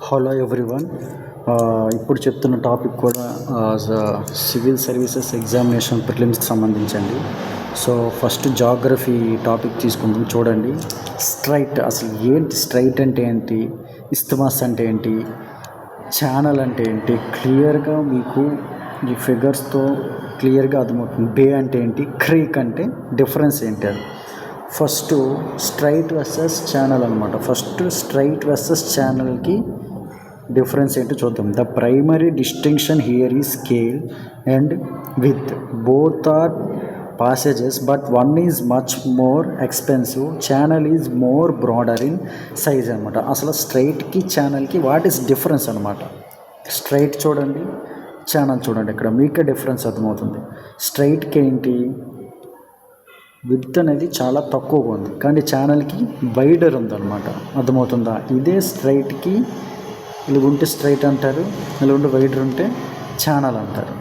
Hello everyone. ఇప్పుడు చెప్తున్న topic కూడా సివిల్ సర్వీసెస్ ఎగ్జామినేషన్ ప్రిలిమ్స్కి సంబంధించండి. సో ఫస్ట్ జాగ్రఫీ టాపిక్ తీసుకుందాం. చూడండి, స్ట్రైట్ అసలు ఏంటి, స్ట్రైట్ అంటే ఏంటి, ఇస్తమాస్ అంటే ఏంటి, ఛానల్ అంటే ఏంటి, క్లియర్గా మీకు ఈ ఫిగర్స్తో క్లియర్గా అర్థమవుతుంది. బే అంటే ఏంటి, క్రీక్ అంటే డిఫరెన్స్ ఏంటి. అది ఫస్ట్ స్ట్రైట్ వర్సెస్ ఛానల్ అనమాట. ఫస్ట్ స్ట్రైట్ వర్సెస్ ఛానల్కి డిఫరెన్స్ ఏంటో చూద్దాం. ద ప్రైమరీ డిస్టింక్షన్ హియర్ ఈ scale and with both are passages, but one is much more expensive. Channel is more broader in size అనమాట. అసలు స్ట్రైట్కి ఛానల్కి వాట్ ఈస్ డిఫరెన్స్ అనమాట. Straight చూడండి, ఛానల్ చూడండి, ఇక్కడ మీకే డిఫరెన్స్ అర్థమవుతుంది. స్ట్రైట్కి ఏంటి, విడ్త్ అనేది చాలా తక్కువగా ఉంది, కానీ ఛానల్కి వైడర్ ఉందన్నమాట. అర్థమవుతుందా? ఇదే స్ట్రైట్కి ఇలా ఉంటే స్ట్రైట్ అంటారు, ఇలా ఉంటే వైడర్ ఉంటే ఛానల్ అంటారు.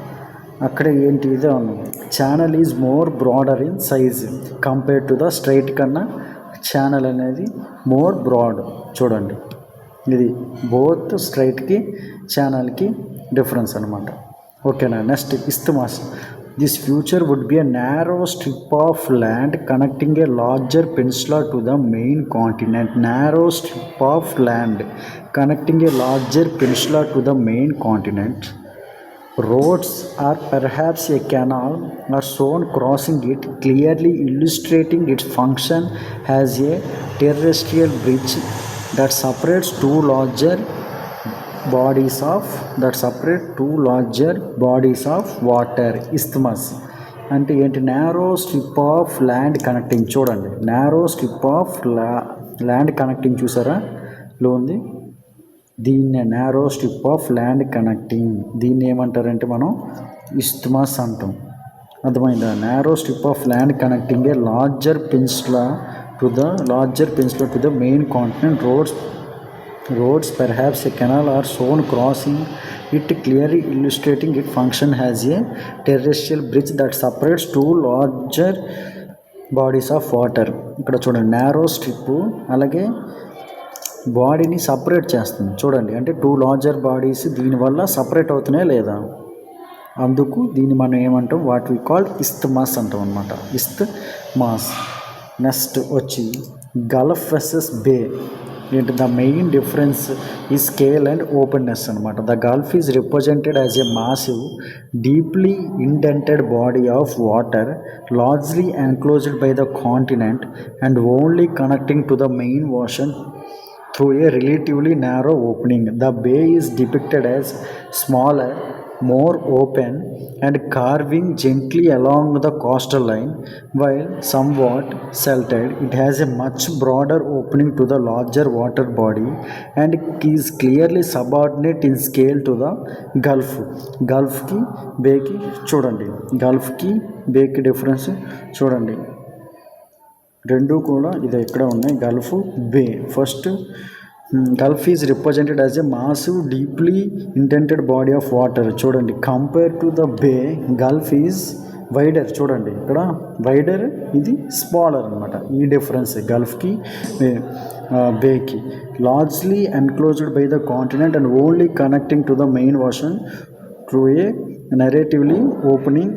అక్కడ ఏంటి, ఇదే ఉంది. Channel is more broader in size compare to the straight కన్నా ఛానల్ అనేది మోర్ బ్రాడ్. చూడండి, ఇది బోత్ స్ట్రైట్కి ఛానల్కి డిఫరెన్స్ అనమాట. ఓకేనా. Next ఇస్తమాస్. This future would be a narrow strip of land connecting a larger peninsula to the main continent. Narrow strip of land connecting a larger peninsula to the main continent. Roads or perhaps a canal are shown crossing it, clearly illustrating its function as a terrestrial bridge that separates two larger bodies of water. isthmus అంటే ఏంటి, narrow strip of land connecting. చూడండి, narrow strip of land connecting చూసారా, లో ఉంది. దీన్ని narrow strip of land connecting, దీన్ని ఏమంటారంటే మనం ఇస్త్మస్ అంటాం. అర్థమైందా? Narrow strip of land connecting a larger peninsula to the main continent. Roads, perhaps a canal, are shown crossing it, clearly illustrating its function as a terrestrial bridge that separates two larger bodies of water. ఇక్కడ చూడండి, narrow strip అలాగే బాడీని separate చేస్తుంది. చూడండి, అంటే two larger bodies దీనివల్ల separate అవుతున్నాయా లేదా, అందుకు దీన్ని మనం ఏమంటాం, వాట్ వి కాల్ ఇస్త్మస్ అంటాం అనమాట. ఇస్త్మస్. నెక్స్ట్ వచ్చి గల్ఫ్ వర్సెస్ బే. ఏంటి, ద మెయిన్ డిఫరెన్స్ ఈ స్కేల్ అండ్ ఓపెన్నెస్ అనమాట. The Gulf is represented as a massive deeply indented body of water largely enclosed by the continent and only connecting to the main ocean through a relatively narrow opening. The bay is depicted as smaller, more open and curving gently along the coastal line. While somewhat sheltered, it has a much broader opening to the larger water body and is clearly subordinate in scale to the Gulf. Gulf ki bay ki చూడండి, Gulf ki bay ki difference చూడండి, రెండు కూడా ఇది ఎక్కడ ఉన్నాయి. Gulf, bay. First gulf is represented as a massive deeply indented body of water. చూడండి, compare to the bay gulf is wider. చూడండి, ఇక్కడ వైడర్, ఇది స్మాలర్ అనమాట. ఈ డిఫరెన్స్ గల్ఫ్కి బేకి. Largely enclosed by the continent and only connecting to the main ocean through a narratively opening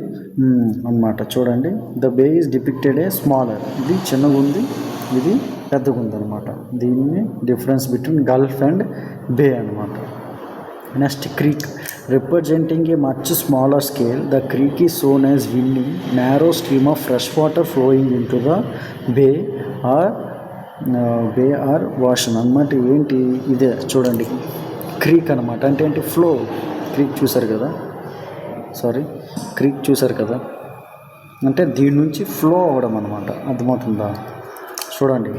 అనమాట. చూడండి, the bay is depicted a smaller. ఇది చిన్నగా ఉంది, ఇది పెద్దగా ఉంది అనమాట. దీన్ని difference between Gulf and bay అనమాట. Next creek. Representing a much smaller scale, the creek is shown as winding narrow stream of fresh water flowing into the bay or ocean అనమాట. ఏంటి, ఇదే చూడండి క్రీక్ అనమాట. అంటే ఏంటి, flow. Creek చూసారు కదా, క్రీక్ చూసారు కదా, అంటే దీని నుంచి ఫ్లో అవ్వడం అనమాట. అర్థమవుతుందా? చూడండి,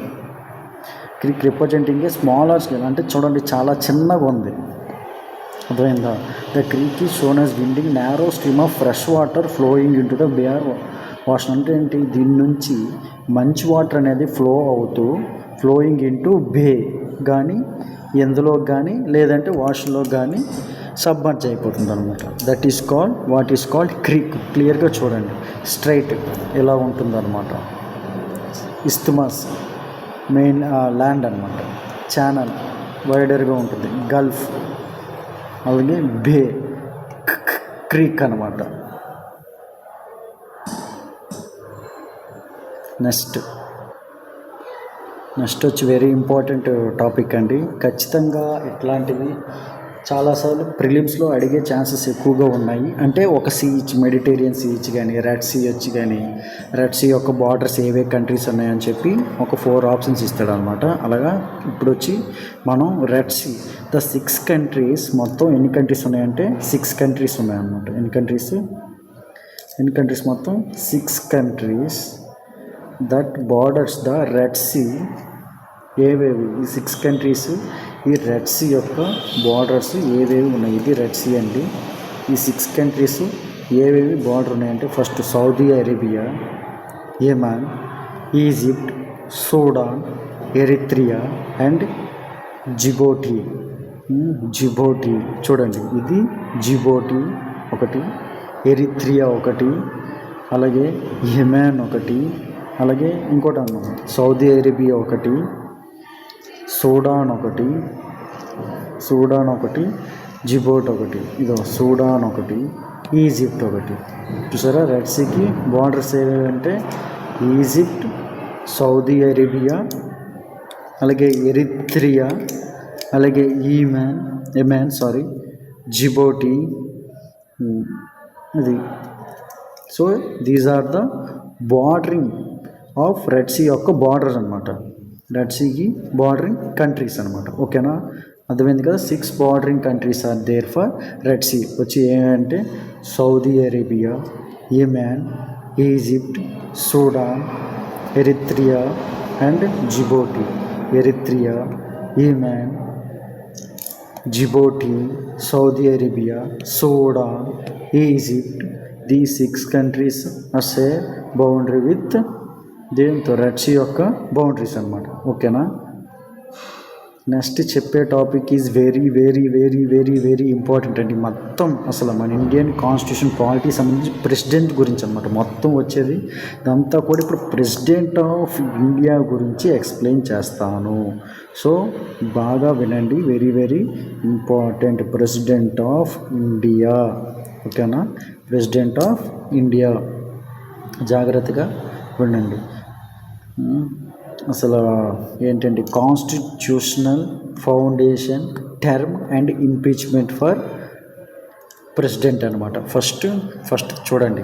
creek representing a smaller scale, అంటే చూడండి చాలా చిన్నగా ఉంది. అర్థమైందా? The creek is shown as winding narrow stream of fresh water flowing into the bay or ocean. అంటే ఏంటి, దీని నుంచి మంచి వాటర్ అనేది ఫ్లోయింగ్ ఇన్ టు బే, కానీ ఎందులో కానీ లేదంటే వాష్లో కానీ సబ్మర్జ్ అయిపోతుంది అనమాట. That is called, what is called creek. క్లియర్గా చూడండి, స్ట్రైట్ ఎలా ఉంటుందన్నమాట. ఇస్తమాస్ మెయిన్ ల్యాండ్ అనమాట. ఛానల్ వైడర్గా ఉంటుంది. గల్ఫ్ అలాగే బే క్రీక్ అనమాట. నెక్స్ట్ వచ్చి వెరీ ఇంపార్టెంట్ టాపిక్ అండి. ఖచ్చితంగా ఇట్లాంటివి చాలాసార్లు ప్రిలిమ్స్లో అడిగే ఛాన్సెస్ ఎక్కువగా ఉన్నాయి. అంటే ఒక సీ ఇచ్, మెడిటేరియన్ సీ ఇచ్ కానీ, రెడ్ సీ వచ్చి కానీ, రెడ్ సీ యొక్క బార్డర్స్ ఏవే కంట్రీస్ ఉన్నాయని చెప్పి ఒక 4 ఆప్షన్స్ ఇస్తాడు అనమాట. అలాగా ఇప్పుడు వచ్చి మనం రెడ్ సీ ద 6 కంట్రీస్, మొత్తం ఎన్ని కంట్రీస్ ఉన్నాయంటే 6 కంట్రీస్ ఉన్నాయన్నమాట. ఎన్ని కంట్రీస్ మొత్తం 6 countries that borders the Red Sea. ఏవేవి ఈ 6 కంట్రీస్, ఈ రెడ్ సీ యొక్క బార్డర్స్ ఏవేవి ఉన్నాయి? ఇది రెడ్ సీ అండి. ఈ 6 కంట్రీస్ ఏవేవి బార్డర్ ఉన్నాయంటే first Saudi Arabia, Yemen, Egypt, Sudan, Eritrea and Djibouti. చూడండి, ఇది జిబోటి ఒకటి, ఎరిత్రియా ఒకటి, అలాగే యెమెన్ ఒకటి, అలాగే ఇంకోటి అన్నాం సౌదీ అరేబియా ఒకటి, సూడాన్ ఒకటి, జిబోట్ ఒకటి, ఇదో సూడాన్ ఒకటి, ఈజిప్ట్ ఒకటి. చూసారా, రెడ్ సీకి బార్డర్స్ ఏవేవంటే ఈజిప్ట్, సౌదీ అరేబియా, అలాగే ఎరిత్రియా, అలాగే యెమెన్ జిబోటి. ఇది so these are the bordering of Red Sea యొక్క బార్డర్స్ అనమాట. రెడ్ సీకి బార్డరింగ్ కంట్రీస్ అనమాట. ఓకేనా, అర్థమైంది కదా. 6 bordering countries are there for Red Sea. వచ్చి ఏమంటే Saudi Arabia, Yemen, Egypt, Sudan, Eritrea and Djibouti. Eritrea, Yemen, Djibouti, Saudi Arabia, Sudan, Egypt. The 6 countries are share boundary with దేంతో red Sea యొక్క boundaries అనమాట. ఓకేనా. Next చెప్పే topic is very very very very very important అండి. మొత్తం అసలు మన Indian constitution polity సంబంధించి ప్రెసిడెంట్ గురించి అనమాట మొత్తం వచ్చేది. ఇదంతా కూడా ఇప్పుడు ప్రెసిడెంట్ ఆఫ్ ఇండియా గురించి ఎక్స్ప్లెయిన్ చేస్తాను. సో బాగా వినండి, very very important. President of India. ఓకేనా, ప్రెసిడెంట్ ఆఫ్ ఇండియా జాగ్రత్తగా వినండి. అసలు ఏంటంటే constitutional foundation, term and impeachment for president అనమాట. ఫస్ట్ చూడండి,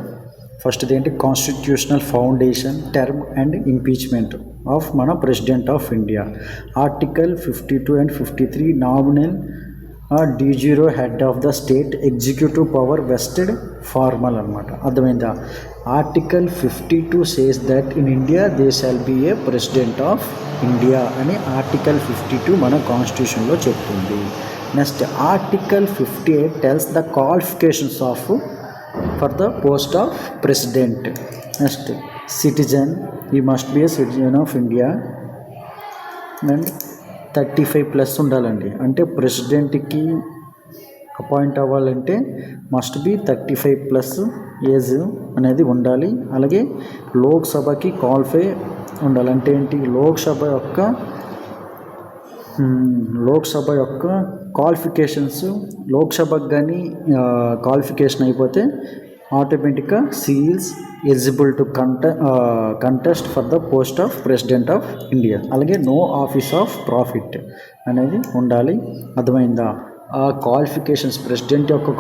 ఫస్ట్ ఏంటి constitutional foundation, term and impeachment of మన president of India. Article 52 and 53 nominal D0 head of the state, executive power vested formal అనమాట. అర్థమైందా. Article 52 says that in India they shall be a president of India అని article 52 మన కాన్స్టిట్యూషన్లో చెప్తుంది. Next article 58 tells the qualifications of for the post of president. Next citizen, he must be a citizen of India and 35+ ఉండాలండి. అంటే ప్రెసిడెంట్కి appoint అవ్వాలంటే must be 35+ age అనేది ఉండాలి. అలాగే లోక్సభకి క్వాలిఫై ఉండాలి. అంటే ఏంటి, లోక్సభ యొక్క క్వాలిఫికేషన్స్, లోక్సభకు కానీ క్వాలిఫికేషన్ అయిపోతే ఆటోమేటిక్గా సీల్స్ eligible to contest for the post of president of India. అలాగే నో ఆఫీస్ ఆఫ్ ప్రాఫిట్ అనేది ఉండాలి. అర్థమైందా. ఆ క్వాలిఫికేషన్స్, ప్రెసిడెంట్ యొక్క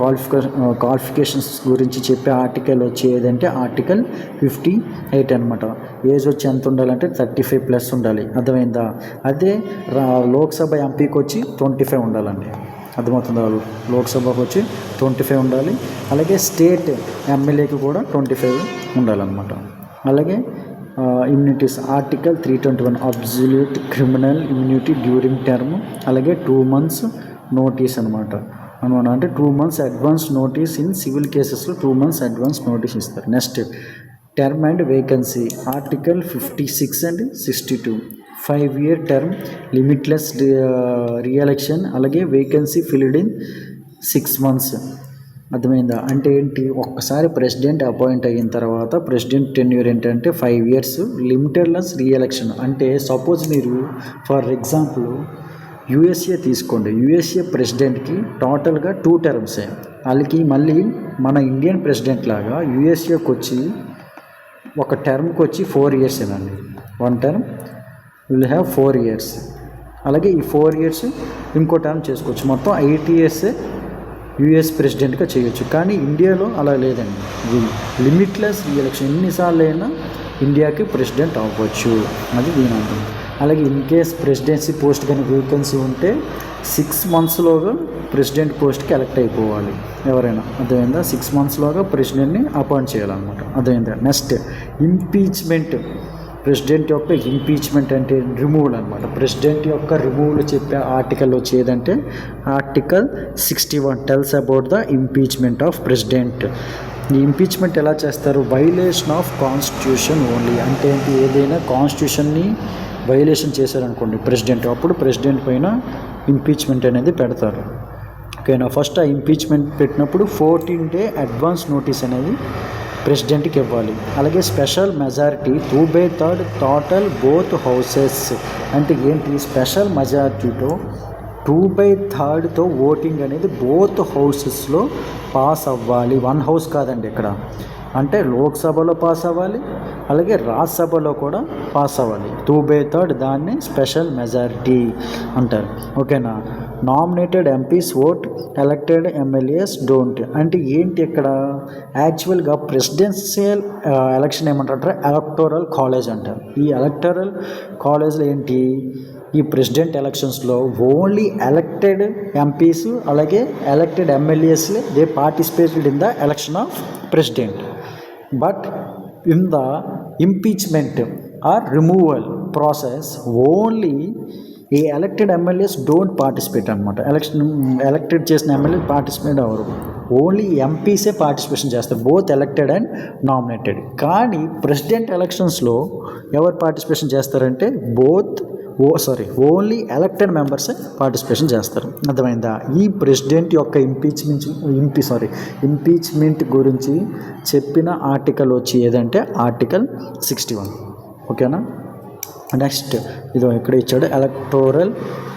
క్వాలిఫికేషన్స్ గురించి చెప్పే ఆర్టికల్ వచ్చి ఏదంటే ఆర్టికల్ 58 అనమాట. ఏజ్ వచ్చి ఎంత ఉండాలంటే 35+ ఉండాలి. అర్థమైందా. అదే లోక్సభ ఎంపీకి వచ్చి 25 ఉండాలండి. అర్థమవుతుందా. లోక్సభకు వచ్చి 25 ఉండాలి. అలాగే స్టేట్ ఎమ్మెల్యేకి కూడా 25 ఉండాలన్నమాట. అలాగే immunities article 321 absolute criminal immunity during term. అలాగే 2 months నోటీస్ అనమాట. అంటే 2 months advance notice in civil కేసెస్లో 2 months అడ్వాన్స్ నోటీస్ ఇస్తారు. Next term and vacancy article 56 and 62 5-year term, limitless re-election, అలాగే వేకెన్సీ ఫిల్డ్ ఇన్ 6 months. అర్థమైందా. అంటే ఏంటి, ఒక్కసారి ప్రెసిడెంట్ అపాయింట్ అయిన తర్వాత ప్రెసిడెంట్ టెన్యూర్ ఏంటంటే 5 years, లిమిటెడ్లెస్ రీఎలక్షన్. అంటే సపోజ్ మీరు ఫర్ ఎగ్జాంపుల్ యూఎస్ఏ తీసుకోండి, యూఎస్ఏ ప్రెసిడెంట్కి టోటల్గా 2 టర్మ్సే. వాళ్ళకి మళ్ళీ మన ఇండియన్ ప్రెసిడెంట్ లాగా యూఎస్ఏకి వచ్చి ఒక టర్మ్కి వచ్చి 4 ఇయర్సేనండి. 1 టర్మ్ విల్ హ్యావ్ 4 ఇయర్స్. అలాగే ఈ 4 ఇయర్స్ ఇంకో టర్మ్ చేసుకోవచ్చు. మొత్తం 8 ఇయర్సే యూఎస్ ప్రెసిడెంట్గా చేయొచ్చు. కానీ ఇండియాలో అలా లేదండి, లిమిట్లెస్ రీఎలక్షన్, ఎన్నిసార్లు అయినా ఇండియాకి ప్రెసిడెంట్ అవ్వచ్చు, అది దీని అర్థం. అలాగే ఇన్ కేస్ ప్రెసిడెన్సీ పోస్ట్ కానీ వేకెన్సీ ఉంటే 6 మంత్స్లోగా ప్రెసిడెంట్ పోస్ట్కి ఎలక్ట్ అయిపోవాలి ఎవరైనా, అర్థమైందా? 6 మంత్స్లోగా ప్రెసిడెంట్ని అపాయింట్ చేయాలన్నమాట, అర్థమైందా? Next impeachment. ప్రెసిడెంట్ యొక్క ఇంపీచ్మెంట్ అంటే రిమూవల్ అనమాట. ప్రెసిడెంట్ యొక్క రిమూవల్ చెప్పే ఆర్టికల్ వచ్చేదంటే article 61 tells about the impeachment of president. ఈ ఇంపీచ్మెంట్ ఎలా చేస్తారు? Violation of constitution only. అంటే ఏంటి? ఏదైనా కాన్స్టిట్యూషన్ని వైలేషన్ చేశారనుకోండి ప్రెసిడెంట్, అప్పుడు ప్రెసిడెంట్ పైన ఇంపీచ్మెంట్ అనేది పెడతారు. ఓకేనా? ఫస్ట్ ఆ ఇంపీచ్మెంట్ పెట్టినప్పుడు 14 డే అడ్వాన్స్ నోటీస్ అనేది ప్రెసిడెంట్కి ఇవ్వాలి. అలాగే special majority 2/3 total both houses. అంటే ఏంటి? స్పెషల్ మెజారిటీతో 2/3తో ఓటింగ్ అనేది బోత్ హౌసెస్లో పాస్ అవ్వాలి. 1 హౌస్ కాదండి ఇక్కడ, అంటే లోక్సభలో పాస్ అవ్వాలి, అలాగే రాజ్యసభలో కూడా పాస్ అవ్వాలి. 2/3 దాన్ని స్పెషల్ మెజారిటీ అంటారు. ఓకేనా? Nominated MPs vote, elected MLAs don't. అంటే ఏంటి ఇక్కడ? యాక్చువల్గా ప్రెసిడెన్షియల్ ఎలక్షన్ ఏమంటారంటే ఎలక్టోరల్ కాలేజ్ అంటారు. ఈ ఎలక్టోరల్ కాలేజ్లో ఏంటి? ఈ ప్రెసిడెంట్ ఎలక్షన్స్లో ఓన్లీ ఎలక్టెడ్ ఎంపీస్ అలాగే elected MLAs they participated in the election of president. But in the impeachment or removal process only ఈ ఎలక్టెడ్ ఎమ్మెల్యేస్ డోంట్ పార్టిసిపేట్ అనమాట. ఎలక్టెడ్ చేసిన ఎమ్మెల్యే పార్టిసిపేట్ అవ్వరు, ఓన్లీ ఎంపీసే పార్టిసిపేషన్ చేస్తారు, బోత్ ఎలక్టెడ్ అండ్ నామినేటెడ్. కానీ president ఎలక్షన్స్లో ఎవరు participation చేస్తారంటే only elected మెంబర్సే participation చేస్తారు, అర్థమైందా? ఈ ప్రెసిడెంట్ యొక్క ఇంపీచ్మెంట్ గురించి చెప్పిన ఆర్టికల్ వచ్చి ఏదంటే ఆర్టికల్ 61. ఓకేనా? నెక్స్ట్ ఇదో ఇక్కడ ఇచ్చాడు, ఎలక్టోరల్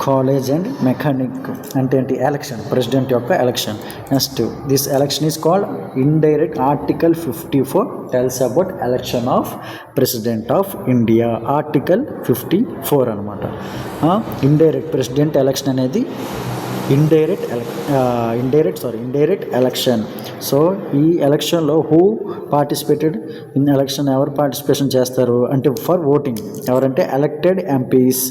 కాలేజ్ అండ్ మెకానిక్. అంటే ఏంటి? ఎలక్షన్, ప్రెసిడెంట్ యొక్క election. Next this election is called indirect. Article 54 tells about election of president of India. Article 54 అనమాట. ఇండైరెక్ట్ ప్రెసిడెంట్ ఎలక్షన్ అనేది ఇండైరెక్ట్ ఎలక్షన్. సో ఈ ఎలక్షన్లో హూ పార్టిసిపేటెడ్ ఇన్ ఎలక్షన్, ఎవరు participation చేస్తారు అంటే ఫర్ ఓటింగ్ ఎవరంటే elected MPs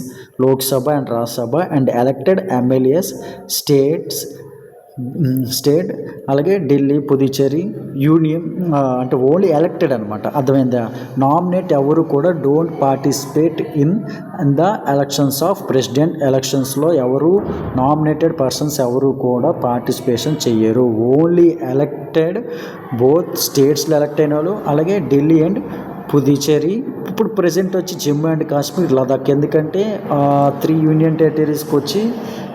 Lok Sabha and Rajya Sabha and elected MLAs state అలాగే Delhi, Puducherry, union అంటే ఓన్లీ ఎలక్టెడ్ అనమాట, అర్థమైందా? నామినేట్ ఎవరు కూడా don't participate in the elections of president. ఎలక్షన్స్లో ఎవరు నామినేటెడ్ పర్సన్స్ ఎవరు కూడా పార్టిసిపేషన్ చెయ్యరు, ఓన్లీ ఎలక్టెడ్. బోత్ స్టేట్స్లో ఎలక్ట్ అయిన వాళ్ళు, అలాగే ఢిల్లీ అండ్ పుదుచ్చేరి. ఇప్పుడు ప్రజెంట్ వచ్చి జమ్మూ అండ్ కాశ్మీర్, లదాఖ్, ఎందుకంటే 3 యూనియన్ టెరిటరీస్కి వచ్చి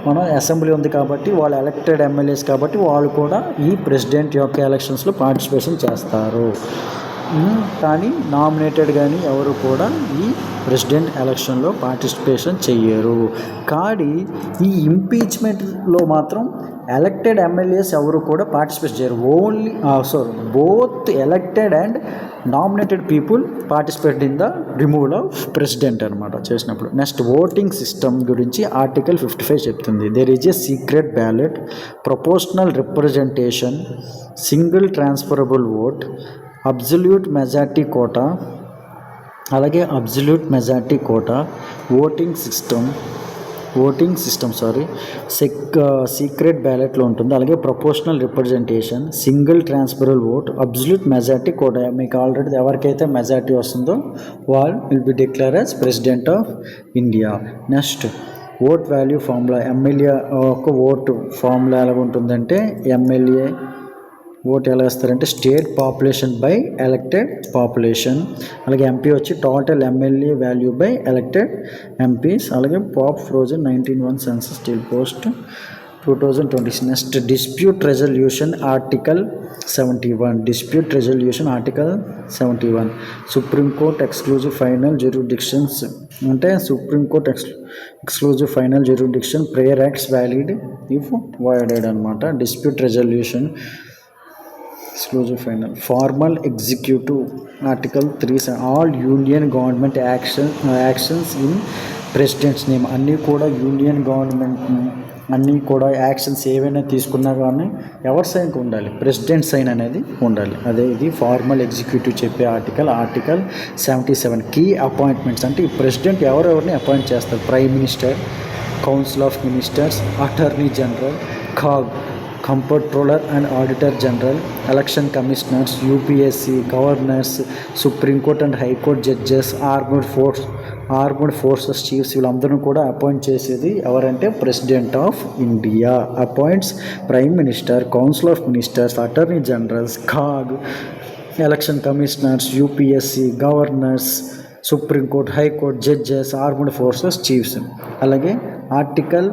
మన అసెంబ్లీ ఉంది కాబట్టి వాళ్ళు ఎలక్టెడ్ ఎమ్మెల్యేస్ కాబట్టి వాళ్ళు కూడా ఈ ప్రెసిడెంట్ యొక్క ఎలక్షన్స్లో పార్టిసిపేషన్ చేస్తారు. కానీ నామినేటెడ్ కానీ ఎవరు కూడా ఈ ప్రెసిడెంట్ ఎలక్షన్లో పార్టిసిపేషన్ చెయ్యరు. కానీ ఈ ఇంపీచ్మెంట్లో మాత్రం ఎలక్టెడ్ ఎమ్మెల్యేస్ ఎవరు కూడా పార్టిసిపేట్ చేయరు, only both elected and nominated people participate in the removal of president అనమాట చేసినప్పుడు. నెక్స్ట్ ఓటింగ్ సిస్టమ్ గురించి ఆర్టికల్ 55 చెప్తుంది. There is a secret ballot, proportional representation, single transferable vote, absolute majority quota, అలాగే absolute majority quota, voting system secret బ్యాలెట్లో ఉంటుంది. అలాగే proportional representation, single transferable vote, absolute majority quota. మీకు already ఎవరికైతే majority వస్తుందో వాళ్ళు will be declare as president of India. Next vote value formula. MLA ఒక vote formula ఎలా ఉంటుందంటే ఎమ్మెల్యే ఓట్ ఎలా వేస్తారంటే state population by elected population. అలాగే ఎంపీ వచ్చి total MLA value by elected MPs. అలాగే pop frozen 1901 census still post 2020. Next, dispute resolution article 71. Dispute resolution article 71. Supreme Court exclusive final jurisdictions అంటే Supreme Court exclusive final jurisdiction prayer acts valid if voided అనమాట. Dispute resolution exclusive final. Formal executive article 3. All union government actions in president's name. అన్నీ కూడా union government అన్నీ కూడా actions ఏవైనా తీసుకున్నా కానీ ఎవరి సైన్కి ఉండాలి, ప్రెసిడెంట్ సైన్ అనేది ఉండాలి. అదే ఇది ఫార్మల్ ఎగ్జిక్యూటివ్ చెప్పే ఆర్టికల్ 77. కీ అపాయింట్మెంట్స్ అంటే ఈ ప్రెసిడెంట్ ఎవరెవరిని అపాయింట్ చేస్తారు. Prime minister, council of ministers, attorney general, CAG comptroller and auditor general, election commissioners, UPSC, governors, supreme court and high court judges, armed forces chiefs, వీళ్ళందరూ కూడా అపాయింట్ చేసేది ఎవరంటే president of India. Appoints prime minister, council of ministers, attorney generals, CAG, election commissioners, UPSC, governors, supreme court, high court judges, armed forces chiefs. అలాగే article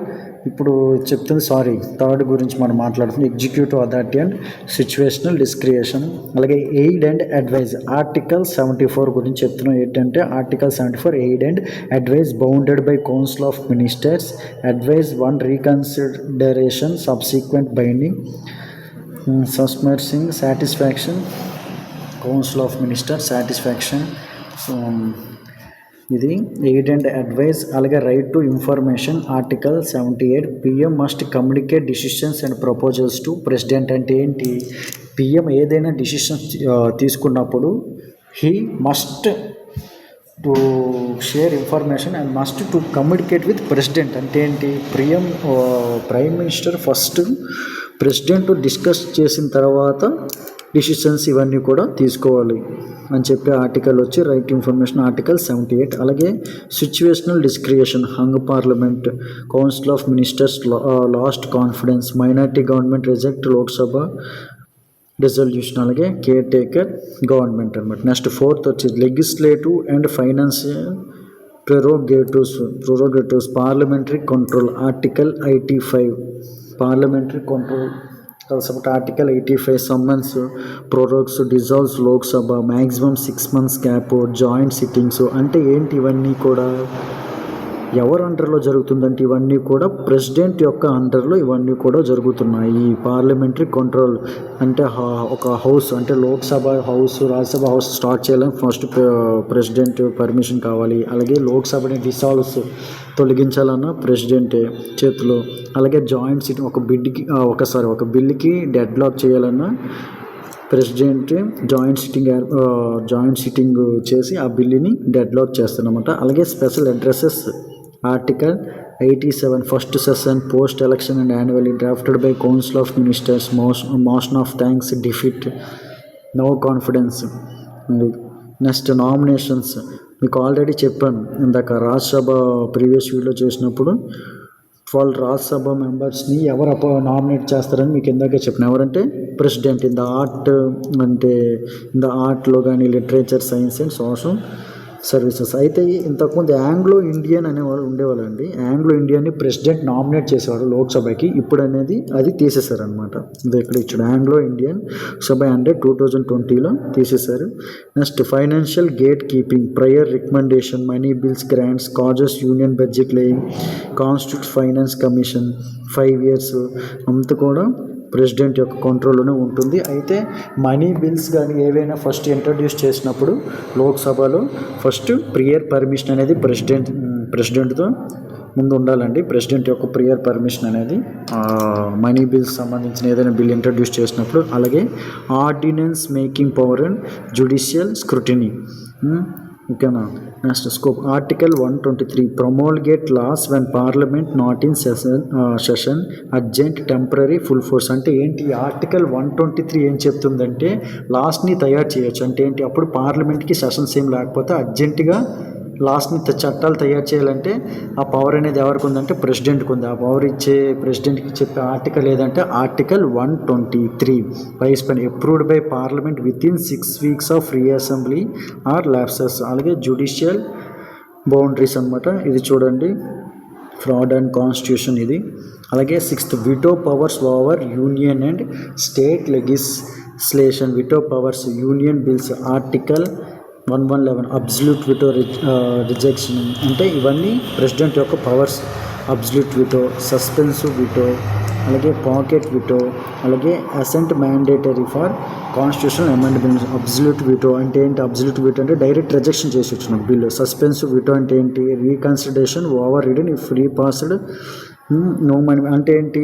ఇప్పుడు చెప్తుంది third గురించి మనం మాట్లాడుతుంది, executive authority and situational discretion. అలాగే ఎయిడ్ అండ్ అడ్వైజ్ ఆర్టికల్ 74 గురించి చెప్తున్నాం. ఏంటంటే article 74 aid and advise bounded by council of ministers, advise 1 reconsideration subsequent binding, submersing satisfaction, council of minister satisfaction. ఇది ఎయిడ్ అండ్ అడ్వైజ్. అలాగే right to information article 78. PM must communicate decisions and proposals to president. అంటే ఏంటి, PM ఏదైనా decisions తీసుకున్నప్పుడు he must to share information and must to communicate with president. అంటే ఏంటి, prime minister first president discuss చేసిన తర్వాత decisions ఇవన్నీ కూడా తీసుకోవాలి అని చెప్పే ఆర్టికల్ వచ్చి రైట్ ఇన్ఫర్మేషన్ ఆర్టికల్ 78. అలాగే situational discretion hung parliament, council of ministers lost confidence, minority government reject Lok Sabha resolution. అలాగే కేర్ టేకర్ గవర్నమెంట్ అనమాట. నెక్స్ట్ 4th వచ్చి legislative and financial prerogatives parliamentary control article 85. Parliamentary control article 85 summons, prorogues, dissolves Lok Sabha, maximum 6 months gap, joint sittings. అంటే ఏంటి, ఇవన్నీ కూడా ఎవరు అండర్లో జరుగుతుందంటే ఇవన్నీ కూడా ప్రెసిడెంట్ యొక్క అండర్లో ఇవన్నీ కూడా జరుగుతున్నాయి. పార్లమెంటరీ కంట్రోల్ అంటే ఒక హౌస్ అంటే Lok Sabha house, Rajya Sabha house start చేయాలని ఫస్ట్ ప్రెసిడెంట్ పర్మిషన్ కావాలి. అలాగే లోక్సభని డిసాల్వ్స్ తొలగించాలన్న ప్రెసిడెంట్ చేతిలో. అలాగే జాయింట్ సిట్టింగ్ ఒక బిల్లుకి డెడ్ లాక్ చేయాలన్నా ప్రెసిడెంట్ జాయింట్ సిట్టింగ్ చేసి ఆ బిల్లుని డెడ్ లాక్ చేస్తారన్నమాట. అలాగే special addresses article 87 first session post election and annually drafted by council of ministers, motion of thanks, defeat, no confidence. Next nominations. మీకు already చెప్పాను ఇందాక రాజ్యసభ ప్రీవియస్ వీడియో చేసినప్పుడు 12 రాజ్యసభ మెంబర్స్ని ఎవరు నామినేట్ చేస్తారని మీకు ఇందాక చెప్పిన. ఎవరంటే ప్రెసిడెంట్. ఇన్ ద ఆర్ట్లో కానీ literature, science and social services. అయితే ఇంతకుముందు ఆంగ్లో ఇండియన్ అనేవాళ్ళు ఉండేవాళ్ళండి. ఆంగ్లో ఇండియన్ని ప్రెసిడెంట్ నామినేట్ చేసేవాడు లోక్సభకి. ఇప్పుడు అనేది అది తీసేశారనమాట. ఇది ఇక్కడ ఇచ్చాడు ఆంగ్లో ఇండియన్ సభ అంటే 2020లో తీసేశారు. Next financial gate keeping, prior recommendation, money bills, grants, causes, union budget laying, constitute finance commission 5 years అంతా కూడా ప్రెసిడెంట్ యొక్క కంట్రోల్లోనే ఉంటుంది. అయితే మనీ బిల్స్ కానీ ఏవైనా ఫస్ట్ ఇంట్రడ్యూస్ చేసినప్పుడు లోక్సభలో ఫస్ట్ ప్రియర్ పర్మిషన్ అనేది ప్రెసిడెంట్తో ముందు ఉండాలండి. ప్రెసిడెంట్ యొక్క ప్రియర్ పర్మిషన్ అనేది మనీ బిల్స్ సంబంధించిన ఏదైనా బిల్ ఇంట్రడ్యూస్ చేసినప్పుడు. అలాగే ordinance making power and judicial scrutiny. ఓకేనా. Next scope article 123 promulgate laws when parliament not in session urgent temporary full force. అంటే ఏంటి, ఆర్టికల్ 123 ఏం చెప్తుందంటే లాస్ట్ని తయారు చేయొచ్చు. అంటే ఏంటి, అప్పుడు పార్లమెంట్కి సెషన్స్ ఏం లేకపోతే అర్జెంటుగా లాస్ట్ని చట్టాలు తయారు చేయాలంటే ఆ పవర్ అనేది ఎవరికి ఉందంటే ప్రెసిడెంట్కి ఉంది. ఆ పవర్ ఇచ్చే ప్రెసిడెంట్కి చెప్పే ఆర్టికల్ ఏదంటే ఆర్టికల్ 123 వైస్ పెన్ approved by parliament within 6 weeks of free assembly or lapses. అలాగే జ్యుడిషియల్ బౌండరీస్ అనమాట. ఇది చూడండి ఫ్రాడ్ అండ్ కాన్స్టిట్యూషన్. ఇది అలాగే 6th veto powers over union and state legislation, veto powers union bills, article 1111 absolute veto rejection. అంటే ఇవన్నీ president యొక్క powers. Absolute veto, suspensive veto, అలాగే పాకెట్ విటో, అలాగే assent mandatory for constitutional amendments. Absolute veto అంటే ఏంటి? Absolute veto అంటే direct rejection చేసి వచ్చిన బిల్లు. సస్పెన్సివ్ విటో అంటే ఏంటి? Reconsideration overridden if repassed no money. అంటే ఏంటి?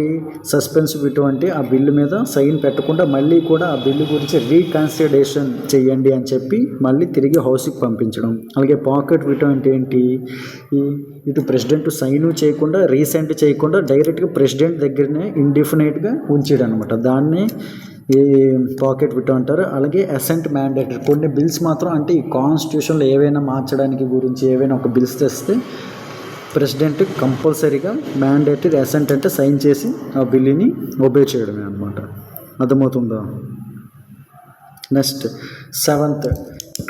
సస్పెన్సివ్ విటో అంటే ఆ బిల్లు మీద సైన్ పెట్టకుండా మళ్ళీ కూడా ఆ బిల్లు గురించి రీకన్సిడరేషన్ చేయండి అని చెప్పి మళ్ళీ తిరిగి హౌస్కి పంపించడం. అలాగే పాకెట్ విటో అంటే ఏంటి? ఇటు ప్రెసిడెంట్ సైన్ చేయకుండా, రీసెంట్ చేయకుండా డైరెక్ట్గా ప్రెసిడెంట్ దగ్గరనే ఇండిఫినైట్గా ఉంచాడు అనమాట. దాన్ని ఈ పాకెట్ విటో అంటారు. అలాగే అసెంట్ మ్యాండేటరీ, కొన్ని బిల్స్ మాత్రం అంటే ఈ కాన్స్టిట్యూషన్లో ఏవైనా మార్చడానికి గురించి ఏవైనా ఒక బిల్స్ తెస్తే ప్రెసిడెంట్ కంపల్సరీగా మ్యాండేటరీ అసెంట్ అంటే సైన్ చేసి ఆ బిల్లుని ఒబే చేయడమే అనమాట. అర్థమవుతుందా? నెక్స్ట్ 7th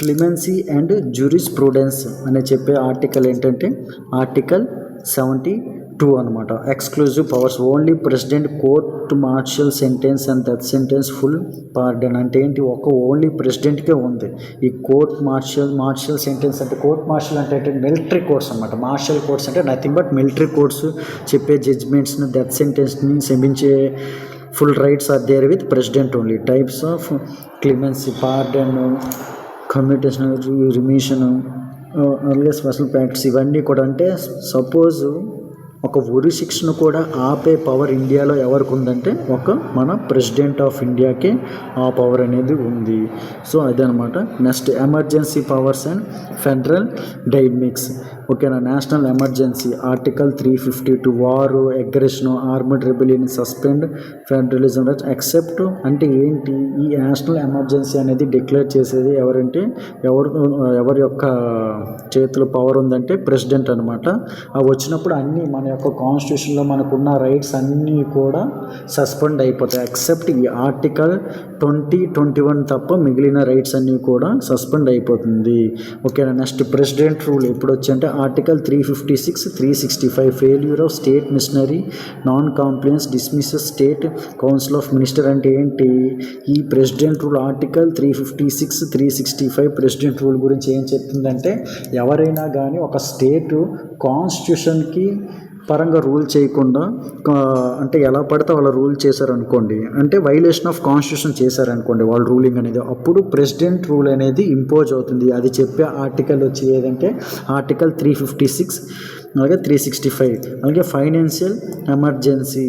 క్లిమెన్సీ అండ్ జ్యూరిస్ప్రూడెన్స్ అనే చెప్పే ఆర్టికల్ ఏంటంటే ఆర్టికల్ 72 అనమాట. Exclusive powers only president court martial sentence and death sentence full pardon. అంటే ఏంటి? ఓన్లీ ప్రెసిడెంట్కే ఉంది ఈ కోర్ట్ మార్షల్ సెంటెన్స్. అంటే కోర్ట్ మార్షల్ అంటే మిలిటరీ కోర్ట్స్ అనమాట. మార్షల్ కోర్ట్స్ అంటే నథింగ్ బట్ మిలిటరీ కోర్ట్స్ చెప్పే జడ్జ్మెంట్స్ని, డెత్ సెంటెన్స్ని శమించే full rights are there with president only. Types of clemency, pardon, commutation, remission, అలాగే స్పెషల్ ప్రాక్టీస్ ఇవన్నీ కూడా. అంటే సపోజ్ ఒక ఉరి శిక్షను కూడా ఆపే పవర్ ఇండియాలో ఎవరికి ఉందంటే మన ప్రెసిడెంట్ ఆఫ్ ఇండియాకే ఆ పవర్ అనేది ఉంది. సో అదనమాట. Next emergency powers and federal dynamics. ఓకేనా? నేషనల్ ఎమర్జెన్సీ ఆర్టికల్ 352 వారు, aggression, armed rebellion, suspend federalism rights except. అంటే ఏంటి? ఈ నేషనల్ ఎమర్జెన్సీ అనేది డిక్లేర్ చేసేది ఎవరంటే ఎవరి యొక్క చేతిలో పవర్ ఉందంటే ప్రెసిడెంట్ అనమాట. అవి వచ్చినప్పుడు అన్నీ మన యొక్క కాన్స్టిట్యూషన్లో మనకున్న రైట్స్ అన్నీ కూడా సస్పెండ్ అయిపోతాయి. ఎక్సెప్ట్ ఈ ఆర్టికల్ 2021 తప్ప మిగిలిన రైట్స్ అన్నీ కూడా సస్పెండ్ అయిపోతుంది. ఓకేనా? నెక్స్ట్ ప్రెసిడెంట్ రూల్ ఎప్పుడు వచ్చంటే article 356, 365 failure of state machinery, non compliance, dismisses state council of minister. అంటే ఏంటి? ఈ president rule article 356, 365 president rule గురించి ఏం చెప్తుందంటే ఎవరైనా కానీ ఒక స్టేటు కాన్స్టిట్యూషన్కి పరంగా రూల్ చేయకుండా అంటే ఎలా పడితే వాళ్ళ రూల్ చేశారనుకోండి, అంటే వైలేషన్ ఆఫ్ కాన్స్టిట్యూషన్ చేశారనుకోండి వాళ్ళు రూలింగ్ అనేది, అప్పుడు ప్రెసిడెంట్ రూల్ అనేది ఇంపోజ్ అవుతుంది. అది చెప్పే ఆర్టికల్ వచ్చి ఏదంటే ఆర్టికల్ 356, అలాగే 365. అలాగే financial emergency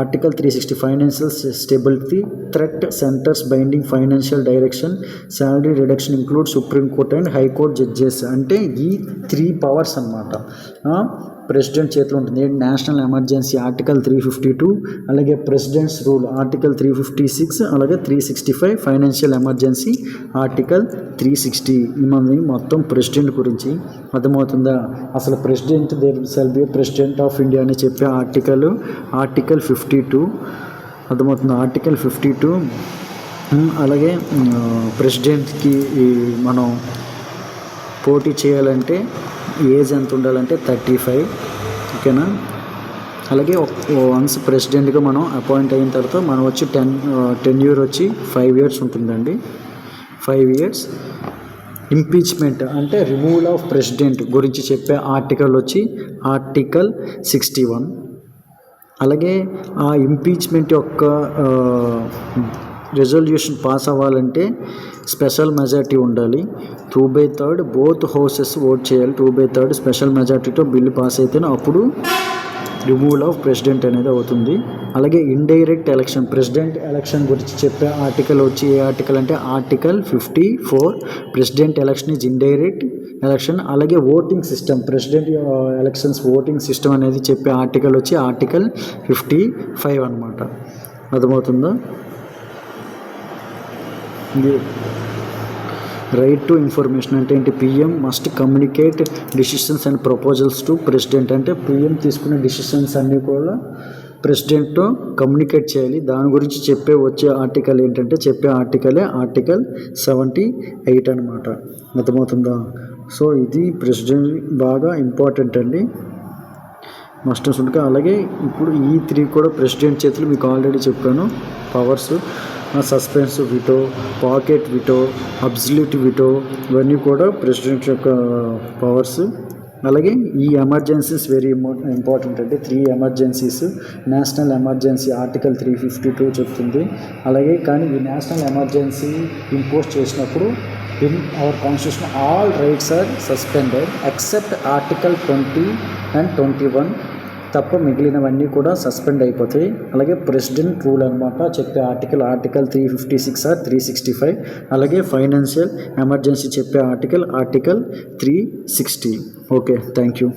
article 360 financial stability threat centres binding financial direction, salary reduction include supreme court and high court judges. అంటే ఈ 3 పవర్స్ అన్నమాట ప్రెసిడెంట్ చేతిలో ఉంటుంది. నేషనల్ ఎమర్జెన్సీ ఆర్టికల్ 352, అలాగే ప్రెసిడెంట్స్ రూల్ ఆర్టికల్ 356, అలాగే 365 ఫైనాన్షియల్ ఎమర్జెన్సీ ఆర్టికల్ 360. మొత్తం ప్రెసిడెంట్ గురించి అర్థమవుతుందా? అసలు president there shall be president of India అని చెప్పే ఆర్టికల్ 52 అర్థమవుతుంది. ఆర్టికల్ 52. అలాగే ప్రెసిడెంట్కి మనం పోటీ చేయాలంటే ఏజ్ ఎంత ఉండాలంటే 35. ఓకేనా? అలాగే వన్స్ ప్రెసిడెంట్గా మనం అపాయింట్ అయిన తర్వాత మనం వచ్చి టెన్యూర్ వచ్చి 5 years ఉంటుందండి. 5 years. ఇంపీచ్మెంట్ అంటే రిమూవల్ ఆఫ్ ప్రెసిడెంట్ గురించి చెప్పే ఆర్టికల్ వచ్చి ఆర్టికల్ 61. అలాగే ఆ ఇంపీచ్మెంట్ యొక్క రెజల్యూషన్ పాస్ అవ్వాలంటే స్పెషల్ మెజారిటీ ఉండాలి. 2/3 బోత్ హౌసెస్ ఓట్ చేయాలి. 2/3 స్పెషల్ మెజారిటీతో బిల్లు పాస్ అయితేనే అప్పుడు రిమూవల్ ఆఫ్ ప్రెసిడెంట్ అనేది అవుతుంది. అలాగే ఇండైరెక్ట్ ఎలక్షన్, ప్రెసిడెంట్ ఎలక్షన్ గురించి చెప్పే ఆర్టికల్ వచ్చి ఏ ఆర్టికల్ అంటే article 54. President election is indirect election. అలాగే voting system, president elections voting system అనేది చెప్పే ఆర్టికల్ వచ్చి ఆర్టికల్ 55 అన్నమాట. అర్థమవుతుందా? రైట్ టు ఇన్ఫర్మేషన్ అంటే ఏంటి? PM must communicate decisions and proposals to president. అంటే పిఎం తీసుకునే డిసిషన్స్ అన్నీ కూడా ప్రెసిడెంట్తో కమ్యూనికేట్ చేయాలి. దాని గురించి వచ్చే ఆర్టికల్ ఏంటంటే చెప్పే ఆర్టికలే ఆర్టికల్ 78 అనమాట. అర్థమవుతుందా? సో ఇది ప్రెసిడెంట్ బాగా ఇంపార్టెంట్ అండి. మస్ట్ ఉంటుంది. అలాగే ఇప్పుడు ఈ 3 కూడా ప్రెసిడెంట్ చేతులు మీకు ఆల్రెడీ చెప్పాను. Powers suspense veto, pocket veto, absolute veto ఇవన్నీ కూడా ప్రెసిడెంట్ యొక్క పవర్స్. అలాగే ఈ ఎమర్జెన్సీస్ వెరీ ఇంపార్టెంట్ అండి. 3 ఎమర్జెన్సీస్. నేషనల్ ఎమర్జెన్సీ ఆర్టికల్ 352 చెప్తుంది. అలాగే కానీ ఈ నేషనల్ ఎమర్జెన్సీ ఇంపోజ్ చేసినప్పుడు in our constitution all rights are suspended except article 20 and 21 తప్ప మిగిలినవన్నీ కూడా సస్పెండ్ అయిపోతాయి. అలాగే ప్రెసిడెంట్ రూల్ అనమాట చెప్పే ఆర్టికల్ 356 ఆర్ 365. అలాగే ఫైనాన్షియల్ ఎమర్జెన్సీ చెప్పే ఆర్టికల్ 360. Okay, thank you.